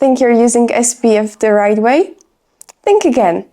Think you're using SPF the right way? Think again.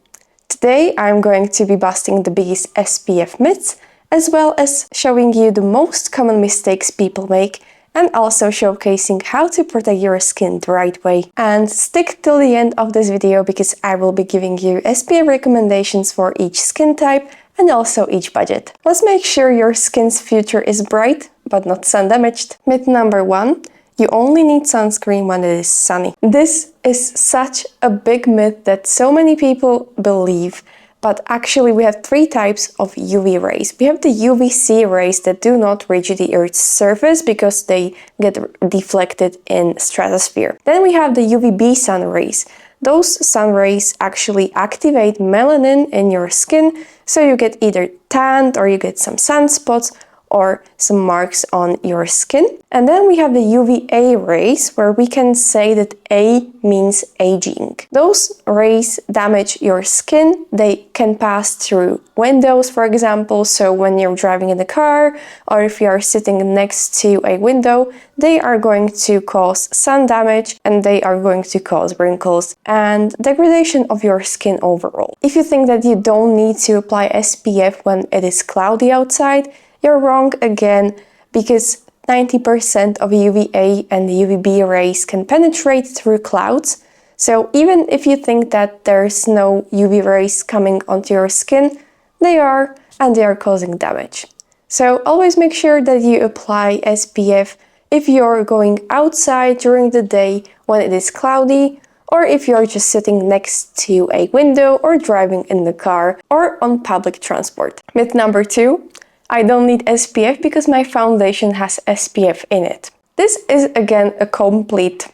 Today I'm going to be busting the biggest SPF myths, as well as showing you the most common mistakes people make, and also showcasing how to protect your skin the right way. And stick till the end of this video because I will be giving you SPF recommendations for each skin type and also each budget. Let's make sure your skin's future is bright but not sun damaged. Myth number 1. You only need sunscreen when it is sunny. This is such a big myth that so many people believe, but actually we have 3 types of UV rays. We have the UVC rays that do not reach the Earth's surface because they get deflected in stratosphere. Then we have the UVB sun rays. Those sun rays actually activate melanin in your skin, so you get either tanned or you get some sunspots or some marks on your skin. And then we have the UVA rays, where we can say that A means aging. Those rays damage your skin. They can pass through windows, for example, so when you're driving in the car or if you are sitting next to a window, they are going to cause sun damage and they are going to cause wrinkles and degradation of your skin overall. If you think that you don't need to apply SPF when it is cloudy outside, you're wrong again, because 90% of UVA and UVB rays can penetrate through clouds. So even if you think that there's no UV rays coming onto your skin, they are, and they are causing damage. So always make sure that you apply SPF if you're going outside during the day when it is cloudy, or if you're just sitting next to a window or driving in the car or on public transport. Myth number 2. I don't need SPF because my foundation has SPF in it. This is again a complete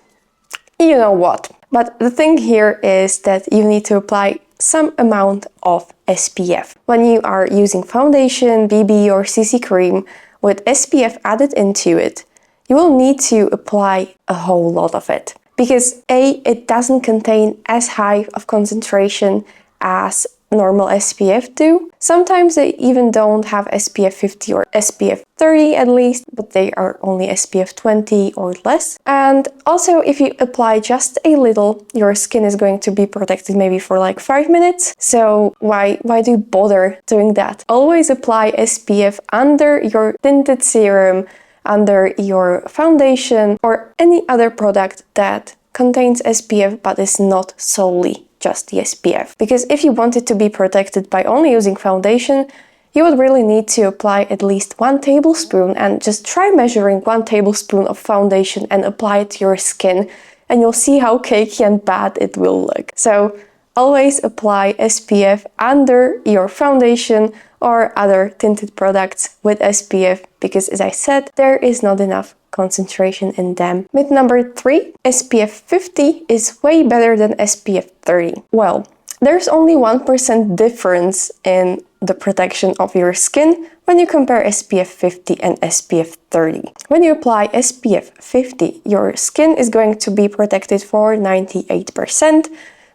you know what. But the thing here is that you need to apply some amount of SPF. When you are using foundation, BB or CC cream with SPF added into it, you will need to apply a whole lot of it. Because A, it doesn't contain as high of concentration as normal SPF do. Sometimes they even don't have SPF 50 or SPF 30 at least, but they are only SPF 20 or less. And also, if you apply just a little, your skin is going to be protected maybe for like 5 minutes. So why do you bother doing that? Always apply SPF under your tinted serum, under your foundation, or any other product that contains SPF but is not solely just the SPF. Because if you wanted to be protected by only using foundation, you would really need to apply at least 1 tablespoon, and just try measuring 1 tablespoon of foundation and apply it to your skin, and you'll see how cakey and bad it will look. So always apply SPF under your foundation or other tinted products with SPF, because as I said, there is not enough concentration in them. Myth number 3, SPF 50 is way better than SPF 30. Well, there's only 1% difference in the protection of your skin when you compare SPF 50 and SPF 30. When you apply SPF 50, your skin is going to be protected for 98%,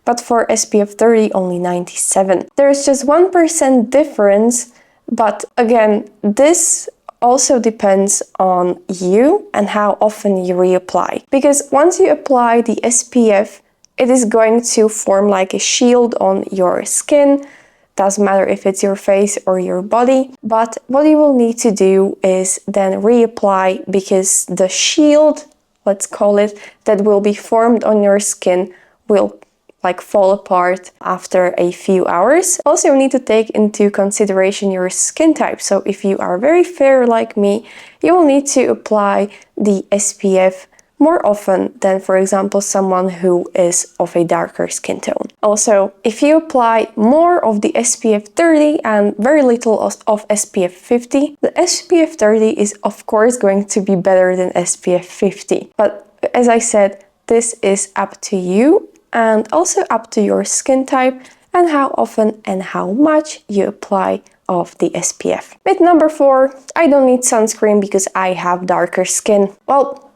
but for SPF 30 only 97%. There's just 1% difference, but again, this also depends on you and how often you reapply. Because once you apply the SPF, it is going to form like a shield on your skin. Doesn't matter if it's your face or your body. But what you will need to do is then reapply, because the shield, let's call it, that will be formed on your skin will like fall apart after a few hours. Also, you need to take into consideration your skin type. So if you are very fair like me, you will need to apply the SPF more often than, for example, someone who is of a darker skin tone. Also, if you apply more of the SPF 30 and very little of SPF 50, the SPF 30 is of course going to be better than SPF 50. But as I said, this is up to you, and also up to your skin type and how often and how much you apply of the SPF. Myth number 4, I don't need sunscreen because I have darker skin. Well,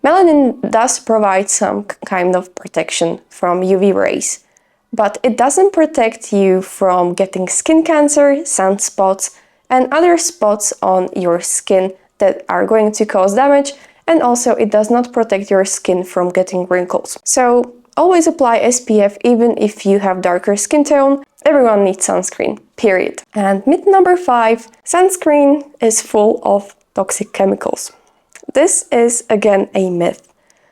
melanin does provide some kind of protection from UV rays, but it doesn't protect you from getting skin cancer, sunspots, and other spots on your skin that are going to cause damage and also it does not protect your skin from getting wrinkles. So always apply SPF even if you have darker skin tone. Everyone needs sunscreen, period. And myth number 5, sunscreen is full of toxic chemicals. This is again a myth,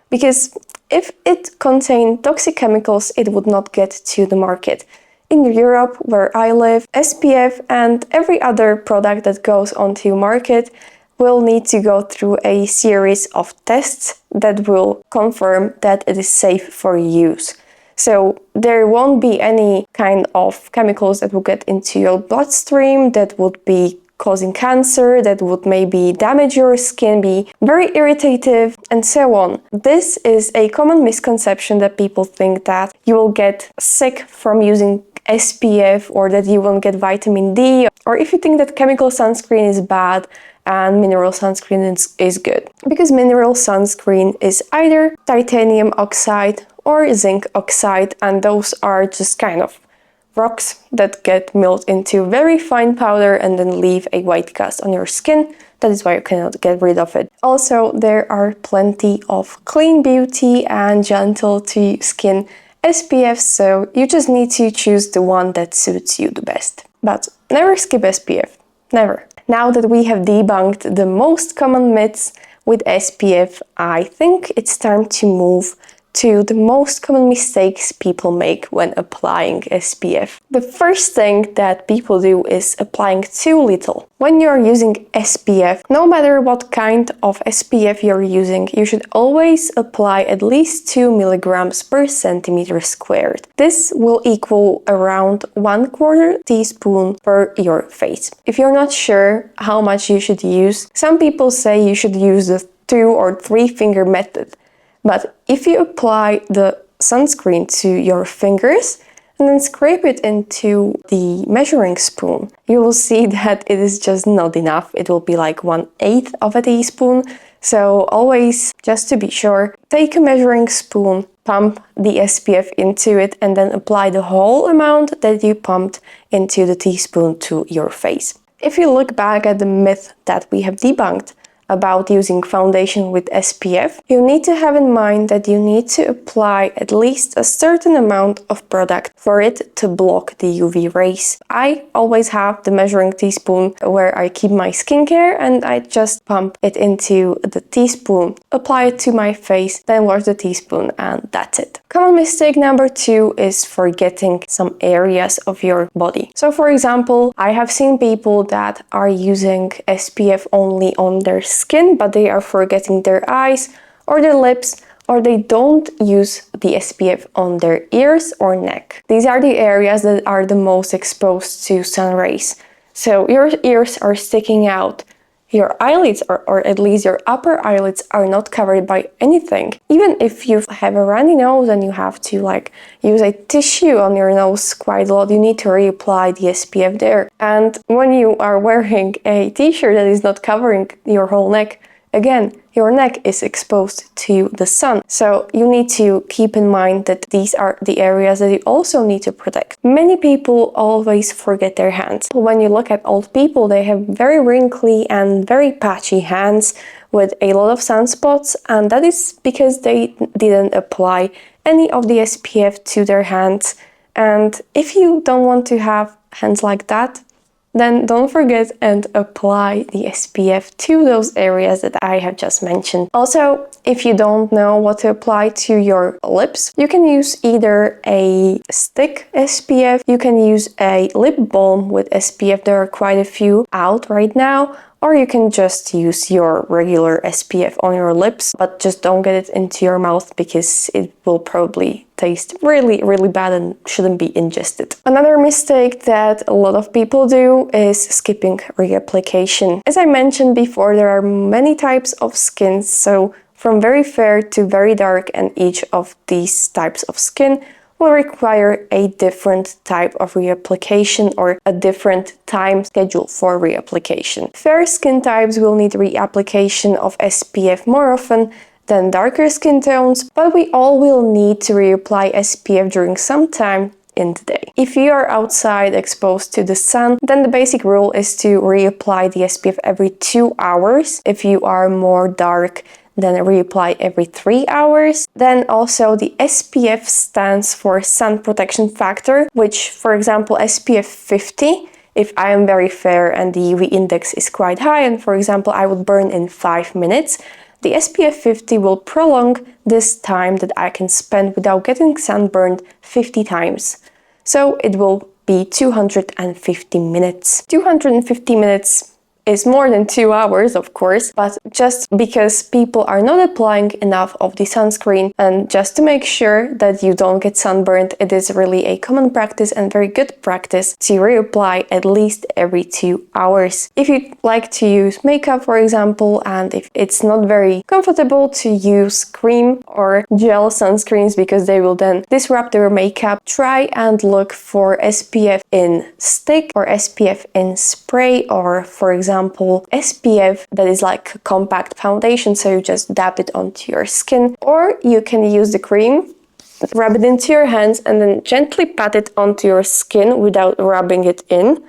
because if it contained toxic chemicals, it would not get to the market. In Europe, where I live, SPF and every other product that goes onto market will need to go through a series of tests that will confirm that it is safe for use. So there won't be any kind of chemicals that will get into your bloodstream that would be causing cancer, that would maybe damage your skin, be very irritative, and so on. This is a common misconception that people think that you will get sick from using SPF, or that you won't get vitamin D, or if you think that chemical sunscreen is bad and mineral sunscreen is good. Because mineral sunscreen is either titanium oxide or zinc oxide, and those are just kind of rocks that get milled into very fine powder and then leave a white cast on your skin. That is why you cannot get rid of it. Also, there are plenty of clean beauty and gentle to skin SPF, so you just need to choose the one that suits you the best. But never skip SPF, never. Now that we have debunked the most common myths with SPF, I think it's time to move to the most common mistakes people make when applying SPF. The first thing that people do is applying too little. When you're using SPF, no matter what kind of SPF you're using, you should always apply at least 2 milligrams per centimeter squared. This will equal around 1/4 teaspoon per your face. If you're not sure how much you should use, some people say you should use the 2 or 3 finger method. But if you apply the sunscreen to your fingers and then scrape it into the measuring spoon, you will see that it is just not enough. It will be like 1/8 of a teaspoon. So always, just to be sure, take a measuring spoon, pump the SPF into it, and then apply the whole amount that you pumped into the teaspoon to your face. If you look back at the myth that we have debunked about using foundation with SPF, you need to have in mind that you need to apply at least a certain amount of product for it to block the UV rays. I always have the measuring teaspoon where I keep my skincare, and I just pump it into the teaspoon, apply it to my face, then wash the teaspoon, and that's it. Common mistake number 2 is forgetting some areas of your body. So for example, I have seen people that are using SPF only on their skin, but they are forgetting their eyes or their lips, or they don't use the SPF on their ears or neck. These are the areas that are the most exposed to sun rays. So your ears are sticking out. Your eyelids, or at least your upper eyelids, are not covered by anything. Even if you have a runny nose and you have to use a tissue on your nose quite a lot, you need to reapply the SPF there. And when you are wearing a t-shirt that is not covering your whole neck, again, your neck is exposed to the sun. So you need to keep in mind that these are the areas that you also need to protect. Many people always forget their hands. When you look at old people, they have very wrinkly and very patchy hands with a lot of sunspots, and that is because they didn't apply any of the SPF to their hands. And if you don't want to have hands like that, then don't forget and apply the SPF to those areas that I have just mentioned. Also, if you don't know what to apply to your lips, you can use either a stick SPF, you can use a lip balm with SPF, there are quite a few out right now, or you can just use your regular SPF on your lips, but just don't get it into your mouth because it will probably taste really bad and shouldn't be ingested. Another mistake that a lot of people do is skipping reapplication. As I mentioned before, there are many types of skins, so from very fair to very dark, and each of these types of skin will require a different type of reapplication or a different time schedule for reapplication. Fair skin types will need reapplication of SPF more often than darker skin tones, but we all will need to reapply SPF during some time in the day. If you are outside exposed to the sun, then the basic rule is to reapply the SPF every 2 hours. If you are more dark, then reapply every 3 hours. Then also the SPF stands for sun protection factor, which, for example, SPF 50, if I am very fair and the UV index is quite high, and for example I would burn in 5 minutes, the SPF 50 will prolong this time that I can spend without getting sunburned 50 times. So it will be 250 minutes. 250 minutes is more than 2 hours, of course, but just because people are not applying enough of the sunscreen, and just to make sure that you don't get sunburned, it is really a common practice and very good practice to reapply at least every 2 hours. If you like to use makeup, for example, and if it's not very comfortable to use cream or gel sunscreens because they will then disrupt your makeup, try and look for SPF in stick or SPF in spray, or for example SPF that is like a compact foundation, so you just dab it onto your skin, or you can use the cream, rub it into your hands and then gently pat it onto your skin without rubbing it in,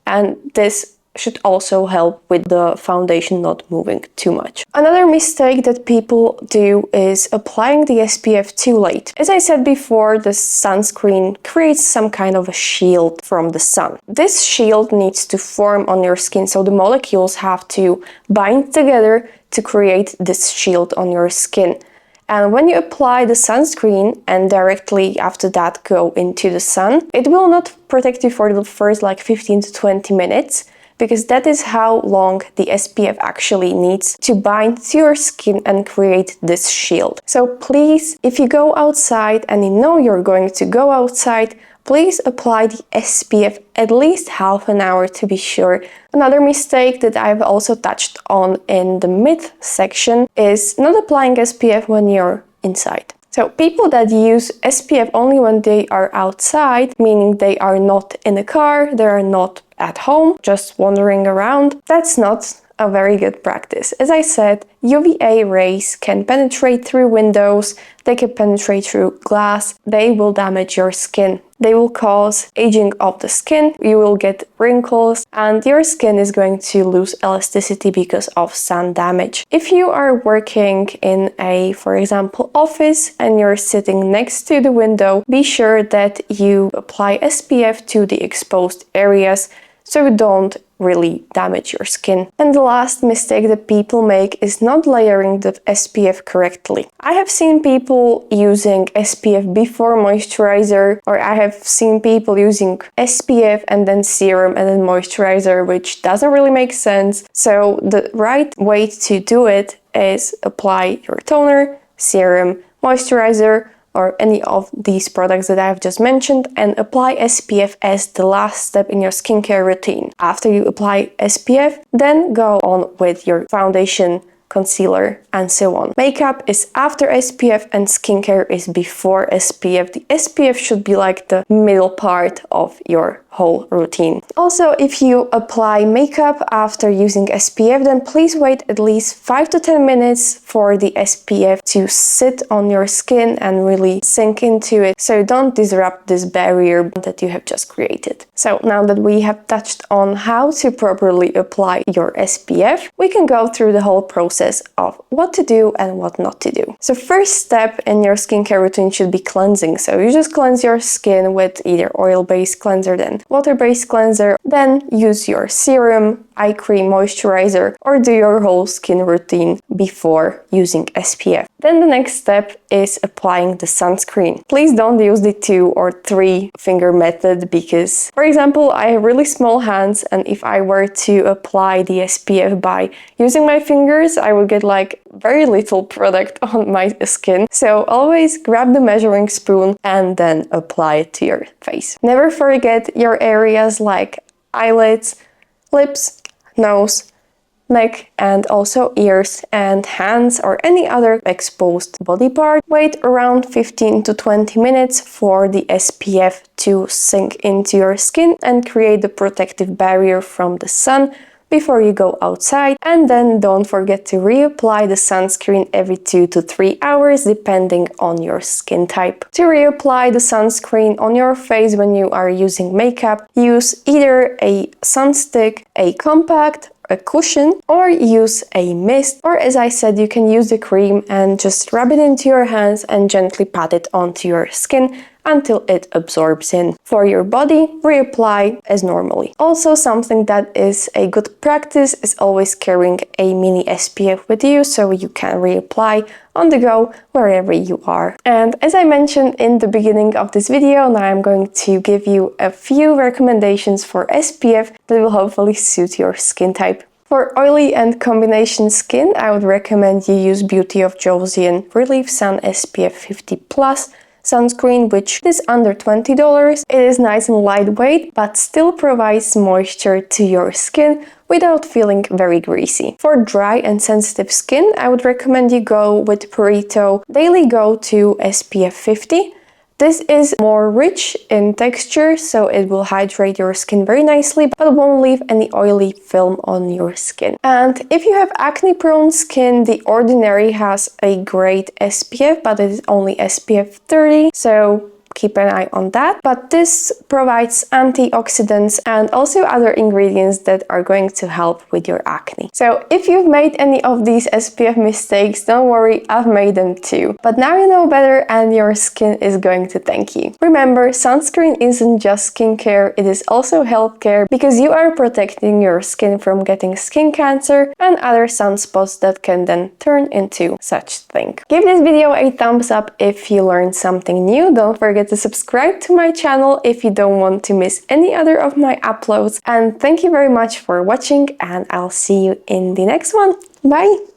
and this should also help with the foundation not moving too much. Another mistake that people do is applying the SPF too late. As I said before, the sunscreen creates some kind of a shield from the sun. This shield needs to form on your skin, so the molecules have to bind together to create this shield on your skin. And when you apply the sunscreen and directly after that go into the sun, it will not protect you for the first like 15 to 20 minutes, because that is how long the SPF actually needs to bind to your skin and create this shield. So please, if you go outside and you know you're going to go outside, please apply the SPF at least half an hour to be sure. Another mistake that I've also touched on in the myth section is not applying SPF when you're inside. So people that use SPF only when they are outside, meaning they are not in a car, they are not at home, just wandering around, that's not a very good practice. As I said, UVA rays can penetrate through windows, they can penetrate through glass, they will damage your skin. They will cause aging of the skin, you will get wrinkles, and your skin is going to lose elasticity because of sun damage. If you are working in a, for example, office and you're sitting next to the window, be sure that you apply SPF to the exposed areas so you don't really damage your skin. And the last mistake that people make is not layering the SPF correctly. I have seen people using SPF before moisturizer, or I have seen people using SPF and then serum and then moisturizer, which doesn't really make sense. So the right way to do it is apply your toner, serum, moisturizer, or any of these products that I've just mentioned, and apply SPF as the last step in your skincare routine. After you apply SPF, then go on with your foundation, concealer, and so on. Makeup is after SPF and skincare is before SPF. The SPF should be like the middle part of your whole routine. Also, if you apply makeup after using SPF, then please wait at least 5 to 10 minutes for the SPF to sit on your skin and really sink into it, so you don't disrupt this barrier that you have just created. So now that we have touched on how to properly apply your SPF, we can go through the whole process of what to do and what not to do. So first step in your skincare routine should be cleansing. So you just cleanse your skin with either oil-based cleanser, then water-based cleanser, then use your serum, eye cream, moisturizer, or do your whole skin routine before using SPF. Then the next step is applying the sunscreen. Please don't use the 2 or 3 finger method because, for example, I have really small hands, and if I were to apply the SPF by using my fingers, I would get like very little product on my skin. So always grab the measuring spoon and then apply it to your face. Never forget your areas like eyelids, lips, nose, neck, and also ears and hands or any other exposed body part. Wait around 15 to 20 minutes for the SPF to sink into your skin and create the protective barrier from the sun before you go outside. And then don't forget to reapply the sunscreen every 2 to 3 hours depending on your skin type. To reapply the sunscreen on your face when you are using makeup, use either a sun stick, a compact, a cushion, or use a mist, or as I said, you can use the cream and just rub it into your hands and gently pat it onto your skin until it absorbs in. For your body, reapply as normally. Also, something that is a good practice is always carrying a mini SPF with you so you can reapply on the go wherever you are. And as I mentioned in the beginning of this video, now I'm going to give you a few recommendations for SPF that will hopefully suit your skin type. For oily and combination skin, I would recommend you use Beauty of Joseon Relief Sun SPF 50+ sunscreen, which is under $20. It is nice and lightweight, but still provides moisture to your skin without feeling very greasy. For dry and sensitive skin, I would recommend you go with Purito Daily Go to SPF 50. This is more rich in texture, so it will hydrate your skin very nicely, but won't leave any oily film on your skin. And if you have acne-prone skin, The Ordinary has a great SPF, but it is only SPF 30, so keep an eye on that. But this provides antioxidants and also other ingredients that are going to help with your acne. So if you've made any of these SPF mistakes, don't worry, I've made them too. But now you know better and your skin is going to thank you. Remember, sunscreen isn't just skincare, it is also healthcare, because you are protecting your skin from getting skin cancer and other sunspots that can then turn into such thing. Give this video a thumbs up if you learned something new. Don't forget to subscribe to my channel if you don't want to miss any other of my uploads. And thank you very much for watching, and I'll see you in the next one. Bye!